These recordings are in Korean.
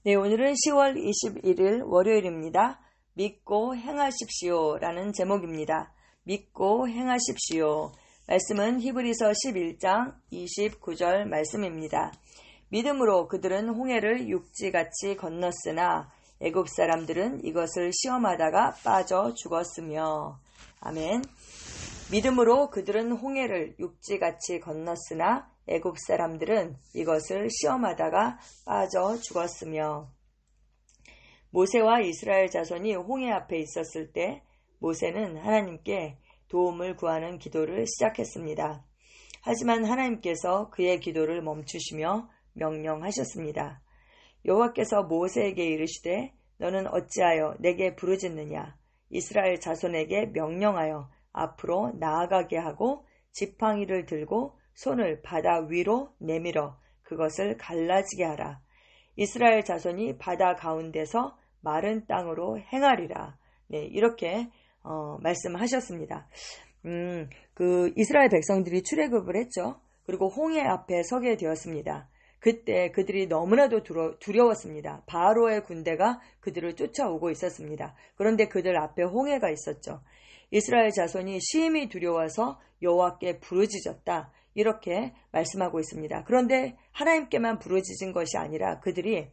네, 오늘은 10월 21일 월요일입니다. 믿고 행하십시오 라는 제목입니다. 믿고 행하십시오. 말씀은 히브리서 11장 29절 말씀입니다. 믿음으로 그들은 홍해를 육지같이 건넜으나 애굽 사람들은 이것을 시험하다가 빠져 죽었으며. 아멘. 믿음으로 그들은 홍해를 육지같이 건넜으나 애굽 사람들은 이것을 시험하다가 빠져 죽었으며. 모세와 이스라엘 자손이 홍해 앞에 있었을 때 모세는 하나님께 도움을 구하는 기도를 시작했습니다. 하지만 하나님께서 그의 기도를 멈추시며 명령하셨습니다. 여호와께서 모세에게 이르시되 너는 어찌하여 내게 부르짖느냐. 이스라엘 자손에게 명령하여 앞으로 나아가게 하고 지팡이를 들고 손을 바다 위로 내밀어 그것을 갈라지게 하라. 이스라엘 자손이 바다 가운데서 마른 땅으로 행하리라. 네, 이렇게 말씀하셨습니다. 이스라엘 백성들이 출애굽을 했죠. 그리고 홍해 앞에 서게 되었습니다. 그때 그들이 너무나도 두려웠습니다. 바로의 군대가 그들을 쫓아오고 있었습니다. 그런데 그들 앞에 홍해가 있었죠. 이스라엘 자손이 심히 두려워서 여호와께 부르짖었다. 이렇게 말씀하고 있습니다. 그런데 하나님께만 부르짖은 것이 아니라 그들이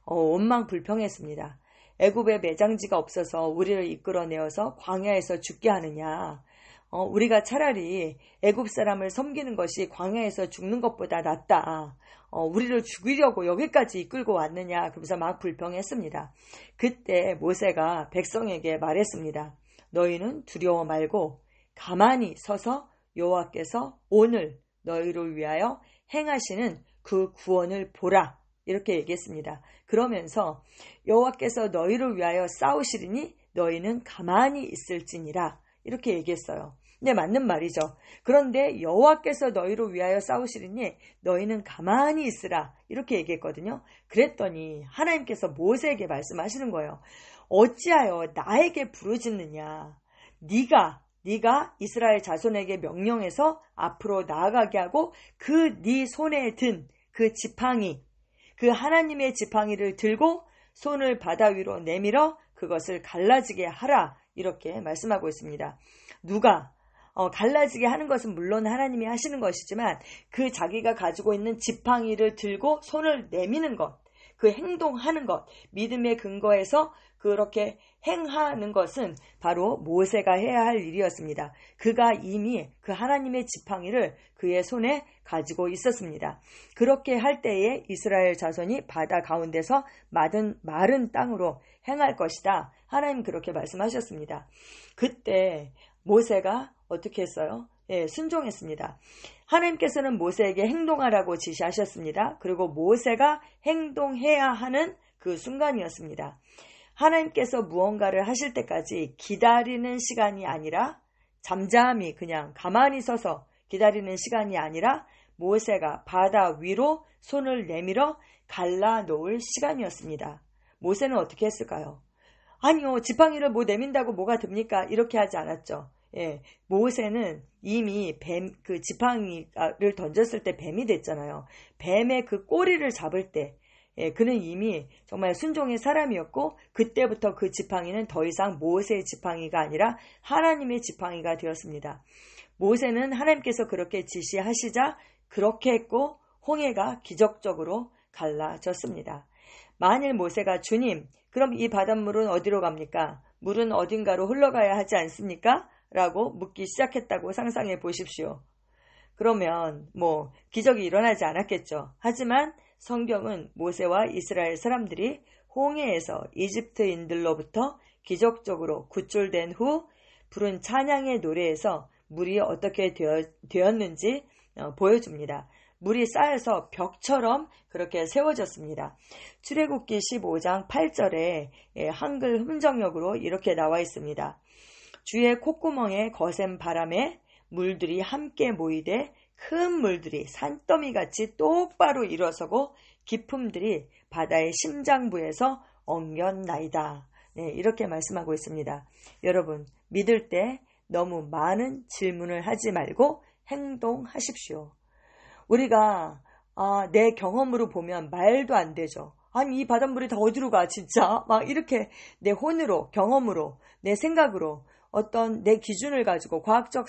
원망불평했습니다. 애굽에 매장지가 없어서 우리를 이끌어내어서 광야에서 죽게 하느냐. 우리가 차라리 애굽 사람을 섬기는 것이 광야에서 죽는 것보다 낫다. 우리를 죽이려고 여기까지 이끌고 왔느냐. 그러면서 막 불평했습니다. 그때 모세가 백성에게 말했습니다. 너희는 두려워 말고 가만히 서서 여호와께서 오늘 너희를 위하여 행하시는 그 구원을 보라. 이렇게 얘기했습니다. 그러면서 여호와께서 너희를 위하여 싸우시리니 너희는 가만히 있을지니라. 이렇게 얘기했어요. 네, 맞는 말이죠. 그런데 여호와께서 너희를 위하여 싸우시리니 너희는 가만히 있으라. 이렇게 얘기했거든요. 그랬더니 하나님께서 모세에게 말씀하시는 거예요. 어찌하여 나에게 부르짖느냐. 네가 이스라엘 자손에게 명령해서 앞으로 나아가게 하고 그 네 손에 든 그 지팡이, 그 하나님의 지팡이를 들고 손을 바다 위로 내밀어 그것을 갈라지게 하라. 이렇게 말씀하고 있습니다. 누가 갈라지게 하는 것은 물론 하나님이 하시는 것이지만 그 자기가 가지고 있는 지팡이를 들고 손을 내미는 것, 그 행동하는 것, 믿음의 근거에서 그렇게 행하는 것은 바로 모세가 해야 할 일이었습니다. 그가 이미 그 하나님의 지팡이를 그의 손에 가지고 있었습니다. 그렇게 할 때에 이스라엘 자손이 바다 가운데서 마른 땅으로 행할 것이다. 하나님 그렇게 말씀하셨습니다. 그때 모세가 어떻게 했어요? 예, 순종했습니다. 하나님께서는 모세에게 행동하라고 지시하셨습니다. 그리고 모세가 행동해야 하는 그 순간이었습니다. 하나님께서 무언가를 하실 때까지 기다리는 시간이 아니라 잠잠히 그냥 가만히 서서 기다리는 시간이 아니라 모세가 바다 위로 손을 내밀어 갈라놓을 시간이었습니다. 모세는 어떻게 했을까요? 아니요, 지팡이를 내민다고 뭐가 됩니까? 이렇게 하지 않았죠. 예, 모세는 이미 그 지팡이를 던졌을 때 뱀이 됐잖아요. 뱀의 그 꼬리를 잡을 때, 예, 그는 이미 정말 순종의 사람이었고, 그때부터 그 지팡이는 더 이상 모세의 지팡이가 아니라 하나님의 지팡이가 되었습니다. 모세는 하나님께서 그렇게 지시하시자 그렇게 했고, 홍해가 기적적으로 갈라졌습니다. 만일 모세가 주님, 그럼 이 바닷물은 어디로 갑니까? 물은 어딘가로 흘러가야 하지 않습니까? 라고 묻기 시작했다고 상상해 보십시오. 그러면 기적이 일어나지 않았겠죠. 하지만 성경은 모세와 이스라엘 사람들이 홍해에서 이집트인들로부터 기적적으로 구출된 후 부른 찬양의 노래에서 물이 어떻게 되었는지 보여줍니다. 물이 쌓여서 벽처럼 그렇게 세워졌습니다. 출애굽기 15장 8절에 한글 흔적력으로 이렇게 나와 있습니다. 주의 콧구멍에 거센 바람에 물들이 함께 모이되 큰 물들이 산더미같이 똑바로 일어서고 깊음들이 바다의 심장부에서 엉겼나이다. 네, 이렇게 말씀하고 있습니다. 여러분, 믿을 때 너무 많은 질문을 하지 말고 행동하십시오. 우리가 내 경험으로 보면 말도 안 되죠. 아니 이 바닷물이 다 어디로 가 진짜 막 이렇게 내 혼으로 경험으로 내 생각으로 어떤 내 기준을 가지고 과학적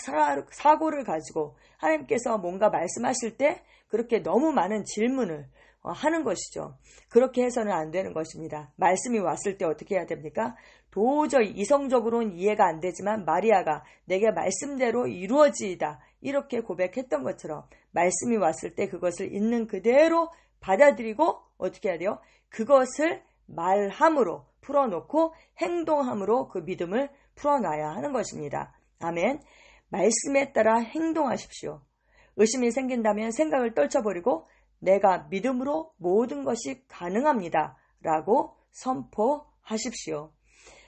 사고를 가지고 하나님께서 뭔가 말씀하실 때 그렇게 너무 많은 질문을 하는 것이죠. 그렇게 해서는 안 되는 것입니다. 말씀이 왔을 때 어떻게 해야 됩니까? 도저히 이성적으로는 이해가 안 되지만 마리아가 내게 말씀대로 이루어지이다 이렇게 고백했던 것처럼 말씀이 왔을 때 그것을 있는 그대로 받아들이고 어떻게 해야 돼요? 그것을 말함으로 풀어놓고 행동함으로 그 믿음을 풀어놔야 하는 것입니다. 아멘. 말씀에 따라 행동하십시오. 의심이 생긴다면 생각을 떨쳐버리고 내가 믿음으로 모든 것이 가능합니다. 라고 선포하십시오.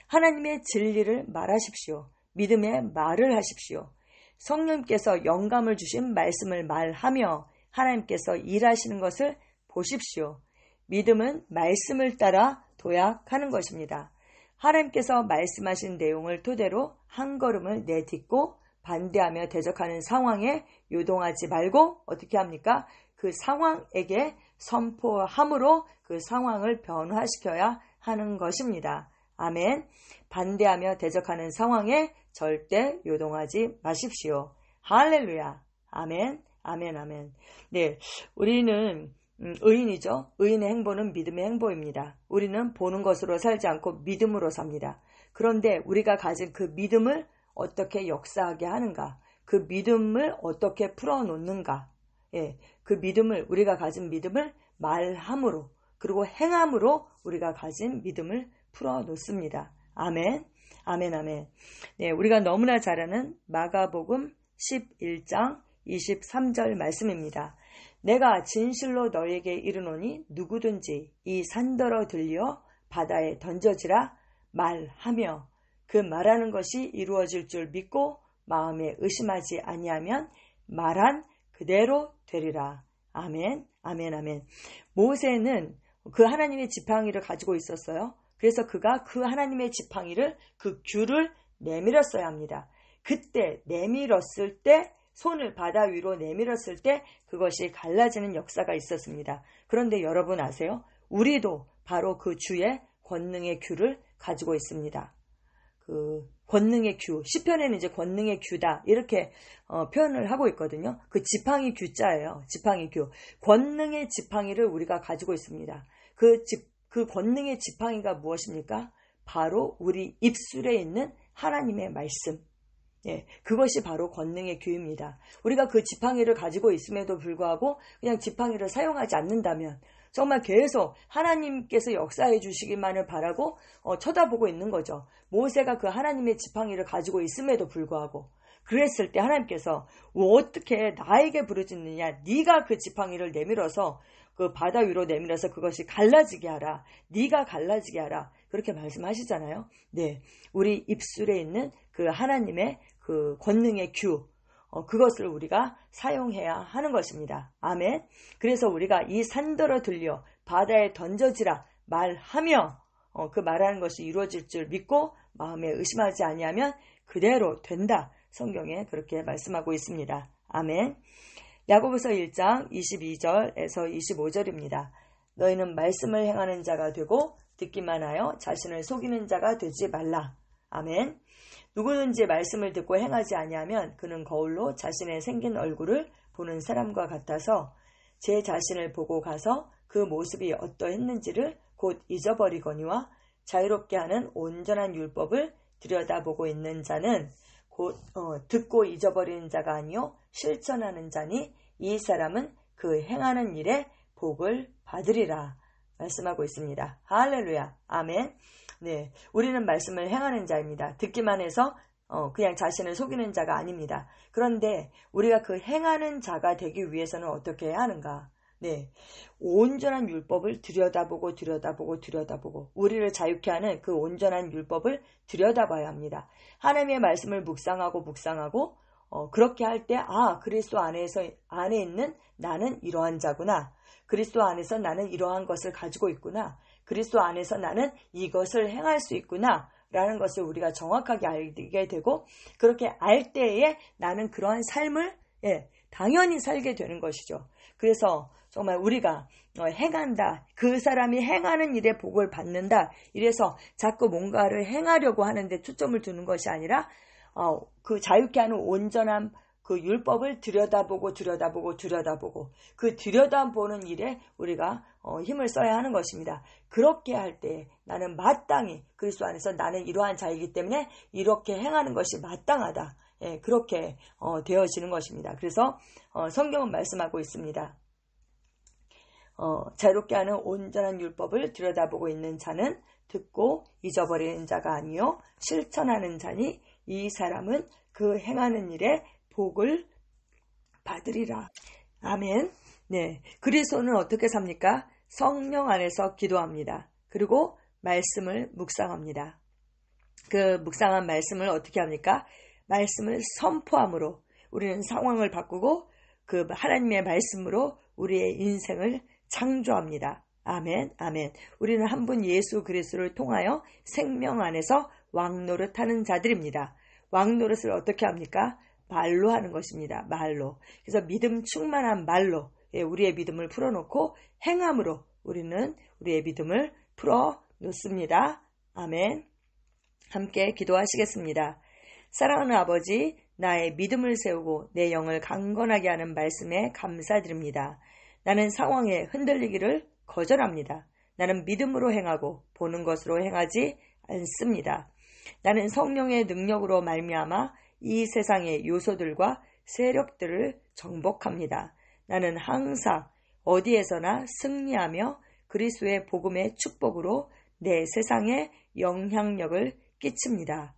하나님의 진리를 말하십시오. 믿음의 말을 하십시오. 성령님께서 영감을 주신 말씀을 말하며 하나님께서 일하시는 것을 보십시오. 믿음은 말씀을 따라 도약하는 것입니다. 하나님께서 말씀하신 내용을 토대로 한 걸음을 내딛고 반대하며 대적하는 상황에 요동하지 말고 어떻게 합니까? 그 상황에게 선포함으로 그 상황을 변화시켜야 하는 것입니다. 아멘. 반대하며 대적하는 상황에 절대 요동하지 마십시오. 할렐루야. 아멘. 아멘. 아멘. 네, 우리는 의인이죠. 의인의 행보는 믿음의 행보입니다. 우리는 보는 것으로 살지 않고 믿음으로 삽니다. 그런데 우리가 가진 그 믿음을 어떻게 역사하게 하는가? 그 믿음을 어떻게 풀어놓는가? 예, 그 믿음을 우리가 가진 믿음을 말함으로 그리고 행함으로 우리가 가진 믿음을 풀어놓습니다. 아멘. 아멘. 아멘. 네, 우리가 너무나 잘 아는 마가복음 11장 23절 말씀입니다. 내가 진실로 너에게 이르노니 누구든지 이 산더러 들려 바다에 던져지라 말하며 그 말하는 것이 이루어질 줄 믿고 마음에 의심하지 아니하면 말한 그대로 되리라. 아멘. 아멘. 아멘. 모세는 그 하나님의 지팡이를 가지고 있었어요. 그래서 그가 그 하나님의 지팡이를 그 귤을 내밀었어야 합니다. 그때 내밀었을 때 손을 바다 위로 내밀었을 때 그것이 갈라지는 역사가 있었습니다. 그런데 여러분 아세요? 우리도 바로 그 주의 권능의 귤을 가지고 있습니다. 그 권능의 귤, 시편에는 이제 권능의 귤다 이렇게 표현을 하고 있거든요. 그 지팡이 귤자예요. 지팡이 귤. 권능의 지팡이를 우리가 가지고 있습니다. 그 권능의 지팡이가 무엇입니까? 바로 우리 입술에 있는 하나님의 말씀. 예, 그것이 바로 권능의 귤입니다. 우리가 그 지팡이를 가지고 있음에도 불구하고 그냥 지팡이를 사용하지 않는다면 정말 계속 하나님께서 역사해 주시기만을 바라고 쳐다보고 있는 거죠. 모세가 그 하나님의 지팡이를 가지고 있음에도 불구하고 그랬을 때 하나님께서 어떻게 나에게 부르짖느냐? 네가 그 지팡이를 내밀어서 그 바다 위로 내밀어서 그것이 갈라지게 하라. 네가 갈라지게 하라. 그렇게 말씀하시잖아요. 네, 우리 입술에 있는 그 하나님의 그 권능의 큐, 그것을 우리가 사용해야 하는 것입니다. 아멘. 그래서 우리가 이 산더러 들려 바다에 던져지라 말하며 그 말하는 것이 이루어질 줄 믿고 마음에 의심하지 아니하면 그대로 된다. 성경에 그렇게 말씀하고 있습니다. 아멘. 야고보서 1장 22절에서 25절입니다. 너희는 말씀을 행하는 자가 되고 듣기만 하여 자신을 속이는 자가 되지 말라. 아멘. 누구든지 말씀을 듣고 행하지 아니하면 그는 거울로 자신의 생긴 얼굴을 보는 사람과 같아서 제 자신을 보고 가서 그 모습이 어떠했는지를 곧 잊어버리거니와 자유롭게 하는 온전한 율법을 들여다보고 있는 자는 곧 듣고 잊어버리는 자가 아니요 실천하는 자니 이 사람은 그 행하는 일에 복을 받으리라 말씀하고 있습니다. 할렐루야. 아멘. 네, 우리는 말씀을 행하는 자입니다. 듣기만 해서 그냥 자신을 속이는 자가 아닙니다. 그런데 우리가 그 행하는 자가 되기 위해서는 어떻게 해야 하는가? 네, 온전한 율법을 들여다보고 우리를 자유케 하는 그 온전한 율법을 들여다봐야 합니다. 하나님의 말씀을 묵상하고 그렇게 할 때 그리스도 안에 있는 나는 이러한 자구나. 그리스도 안에서 나는 이러한 것을 가지고 있구나. 그리스도 안에서 나는 이것을 행할 수 있구나 라는 것을 우리가 정확하게 알게 되고 그렇게 알 때에 나는 그러한 삶을 당연히 살게 되는 것이죠. 그래서 정말 우리가 행한다. 그 사람이 행하는 일에 복을 받는다. 이래서 자꾸 뭔가를 행하려고 하는데 초점을 두는 것이 아니라 그 자유케 하는 온전한 그 율법을 들여다보고 그 들여다보는 일에 우리가 힘을 써야 하는 것입니다. 그렇게 할 때 나는 마땅히 그리스도 안에서 나는 이러한 자이기 때문에 이렇게 행하는 것이 마땅하다. 예, 그렇게 되어지는 것입니다. 그래서 성경은 말씀하고 있습니다. 자유롭게 하는 온전한 율법을 들여다보고 있는 자는 듣고 잊어버리는 자가 아니요 실천하는 자니 이 사람은 그 행하는 일에 복을 받으리라. 아멘. 네, 그리스도는 어떻게 삽니까? 성령 안에서 기도합니다. 그리고 말씀을 묵상합니다. 그 묵상한 말씀을 어떻게 합니까? 말씀을 선포함으로 우리는 상황을 바꾸고 그 하나님의 말씀으로 우리의 인생을 창조합니다. 아멘, 아멘. 우리는 한 분 예수 그리스도를 통하여 생명 안에서 왕노릇하는 자들입니다. 왕노릇을 어떻게 합니까? 말로 하는 것입니다. 말로. 그래서 믿음 충만한 말로 우리의 믿음을 풀어놓고 행함으로 우리는 우리의 믿음을 풀어놓습니다. 아멘. 함께 기도하시겠습니다. 사랑하는 아버지, 나의 믿음을 세우고 내 영을 강건하게 하는 말씀에 감사드립니다. 나는 상황에 흔들리기를 거절합니다. 나는 믿음으로 행하고 보는 것으로 행하지 않습니다. 나는 성령의 능력으로 말미암아 이 세상의 요소들과 세력들을 정복합니다. 나는 항상 어디에서나 승리하며 그리스도의 복음의 축복으로 내 세상에 영향력을 끼칩니다.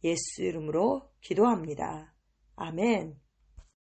예수 이름으로 기도합니다. 아멘.